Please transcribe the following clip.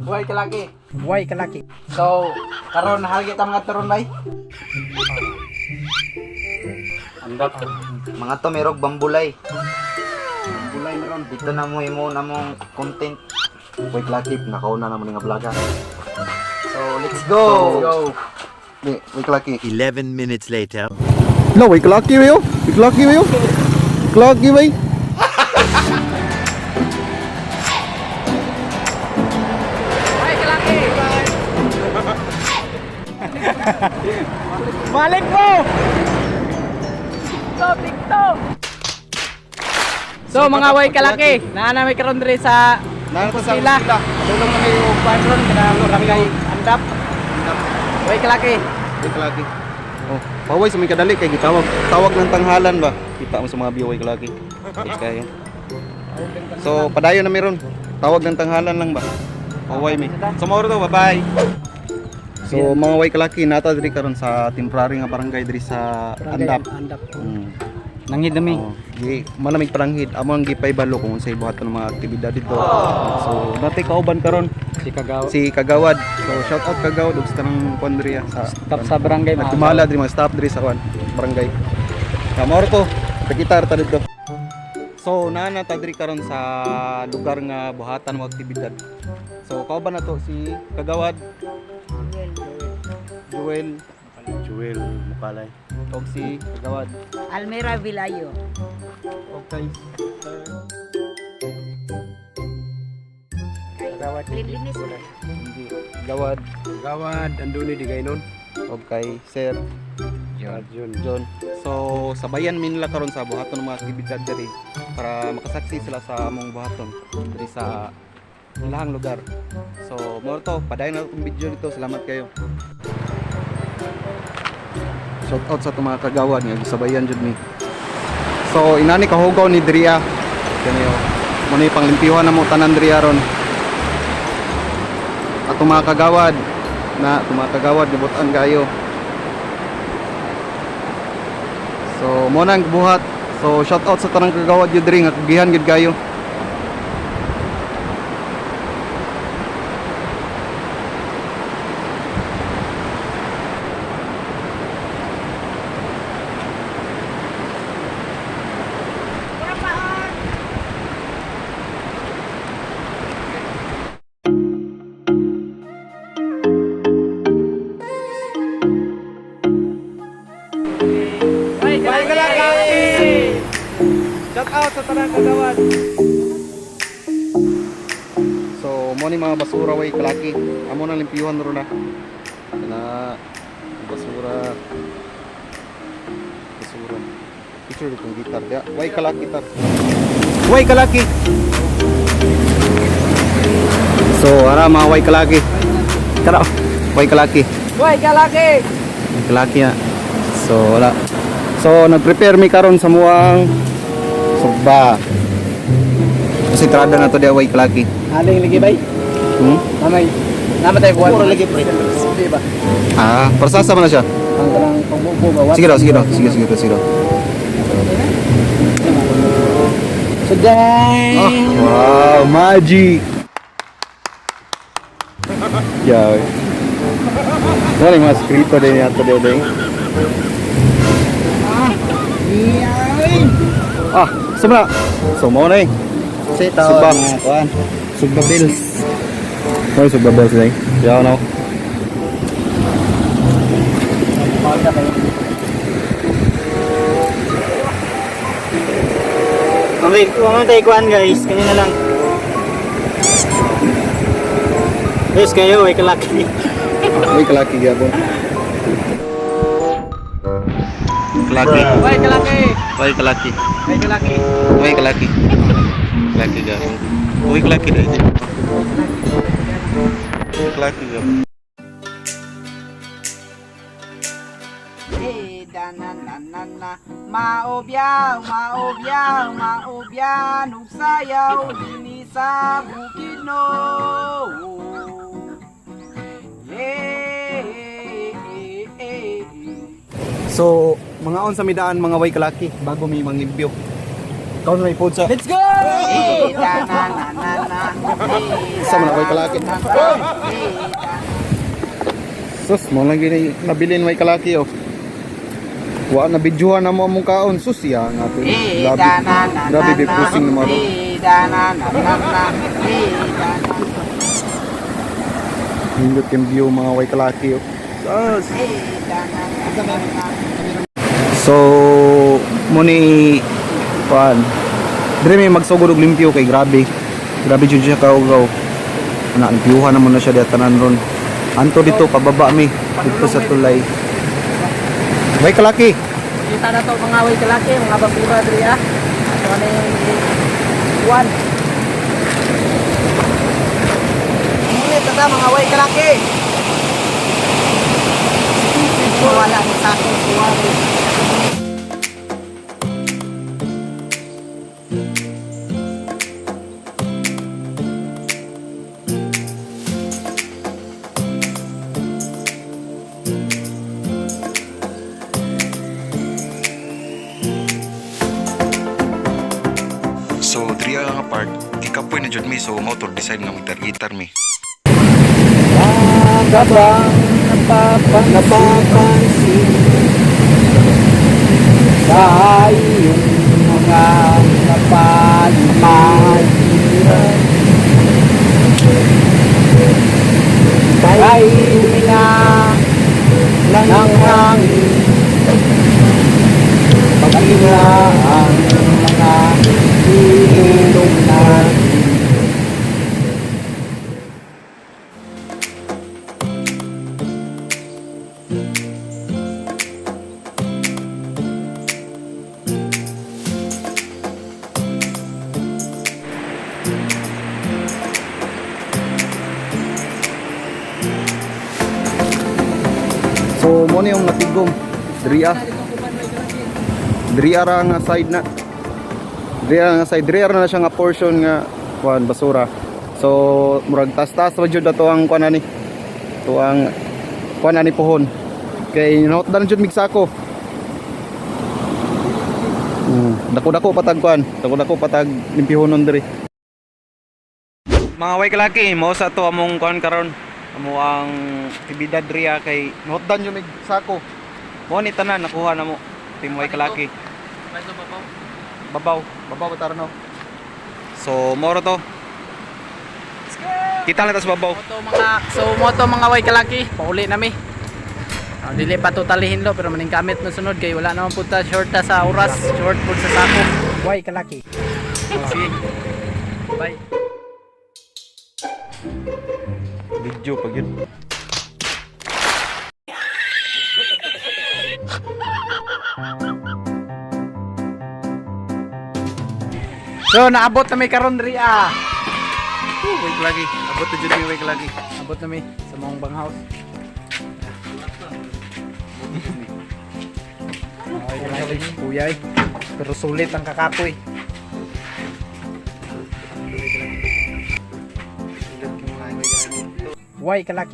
Buhay kalaki. Buhay kalaki. So, karon nahagi ta mga turon bay. Andap. Mga to merog bambulay. Bambulay meron. Dito na mo imo na mong content. Buhay kalaki nakauna na mo nga vlog. So, let's go. Buhay kalaki. 11 minutes later. No, wait, lucky ba yun? Lucky ba yun? Lucky ba yun? Balik mo! TikTok! So mga way kalaki, naana may karon diri sa sila. Tulong na may patron kanang barangay Andap. Way kalaki. Wait, lucky. Oh, paway sa may kadali kay gitawag. Tawag ng tanghalan ba? Kita mo sa mga biyo, wait, lucky. Kaya. So, padayon na meron. Tawag ng tanghalan lang ba? Paway mi. So, mauro to, bye-bye. So, mga way kalaki, nata diri karon sa temporary nga barangay diri sa Andap. Andap. Nanghid nami. Di malamig paranghid. Amo ang gipay balo kung sa buhaton ng mga aktibidad dito. So, natay kauban karon si Kagawad. So, shout out Kagawad ug sa tanang kuandriya sa Stop sa barangay nagtumala diri mga staff diri sa barangay. Maoro ko, kita ta dito. So, naana ta diri karon sa lugar nga buhatan mo aktibidad. So, kauban na to si Kagawad, Joel Mukalay. Og si Kagawad. Almera Vilayo. Okay. Gawad Linis. Hindi. Gawad. Anduni di gaynon. Okay, Sir John. So, sabayan min nila karon sa buhaton ng mga aktibidad diri para makasaksi sila sa among buhaton diri sa ilahang lugar. So, mo to, padayon na itong video dito. Salamat kayo. Shout out sa itong mga kagawad nga gisabayan jud mi. So, inani kahugaw ni Dria. Kaniyo. Mo ni panglimpyuhan na mo tanan Dria ron. At mga kagawad na tumatagawad gibutan kayo. So mo nang buhat. So shout out sa tanang kagawad jud diri nga kagihan gid kayo. Way kalaki. Shout out sa tanang kagawad. So mo ni mga basura way kalaki. Amo nang limpyuhan ro na. Na basura. Picture itong gitar dia. Way kalaki tar. Way kalaki. So ara mga way kalaki. Tara. Way kalaki. Way kalaki. Kalaki na. So wala. So nag-prepare mi karon sa muang sugba. Kasi trada na to di away kalaki. Aling lagi bay. Namay. Namatay buwan. Puro lagi pre. Di ba? Ah, persasa man na siya. Ang kanang pagbubo ba? Sige daw. Sige daw. Suday. Wow, magic. Yeah. Wala mas skrito din yato dia ding. Ah, semua. Semua nih. Subah. Subah bills. Oh, subah bills nih. Ya, no. Mamatay kuan guys, kanya na lang. Guys kayo, way kalaki. Way kalaki gyapon. Kalaki. Way kalaki. Way kalaki. Way kalaki. Way kalaki. Kalaki gyapon. Way kalaki dai. Kalaki gyapon. Na maobyaw ug sayaw dinhi sa bukid no. So, mga on sa midaan mga way kalaki bago may manglimpyo. Ikaw na may pod sa. Let's go! Sa man way kalaki. Sus, mo lang gini nabilin way kalaki oh. Wa na bidyuhan na mo among kaon sus ya nga to. Grabe bipusing na mo. Hindot yung view mga way kalaki oh. Sus. So, muni kuan. Dire may magsugod og limpyo kay grabe. Grabe jud siya kaugaw. Ana limpyuhan na mo na siya diha tanan ron. Anto dito pababa mi dito sa tulay. Way kalaki. Kita na to mga way kalaki, mga basura diri ah. Ato ni Juan. Muli tada mga way kalaki. Wala ni sa akin Juan. So, diri nga part, di kapoy na jud mi so motor design nga gitar-gitar mi. Habang napapansin sa iyong mga napaliparan kay umina ng hangin pag-ina ang mga ilong natin. So, mo na yung natigom. Dria ra nga side na. Dria nga side, dria ra na siya nga portion nga kuan basura. So, murag tas-tas ra jud ato ang kuan ani. To ang kuan ani pohon. Kay nautdan jud mig sako. Dako-dako patag kuan, dako-dako patag limpyonon diri. Mga way kalaki, mo sa to among kuan karon. Amo ang aktibidad diriya kay nautdan jud mig sako. Mo ni tanan nakuha na mo. Timway kalaki. Babaw tarno. So, moro to. Kita lang tas babaw. Moto mga way kalaki, pauli nami. Dili pa totalihin lo pero maning kamit no sunod kay wala naman punta short ta sa oras, short pud sa sako. Way kalaki. Sige. Bye. Video pag yun. So naabot na may karon diri ah. Wait lagi. Abot na dyan yung wait lagi. Abot na may sa mong bang house. Ay, kalaki, kuyay. Pero sulit ang kakakoy. Way kalaki.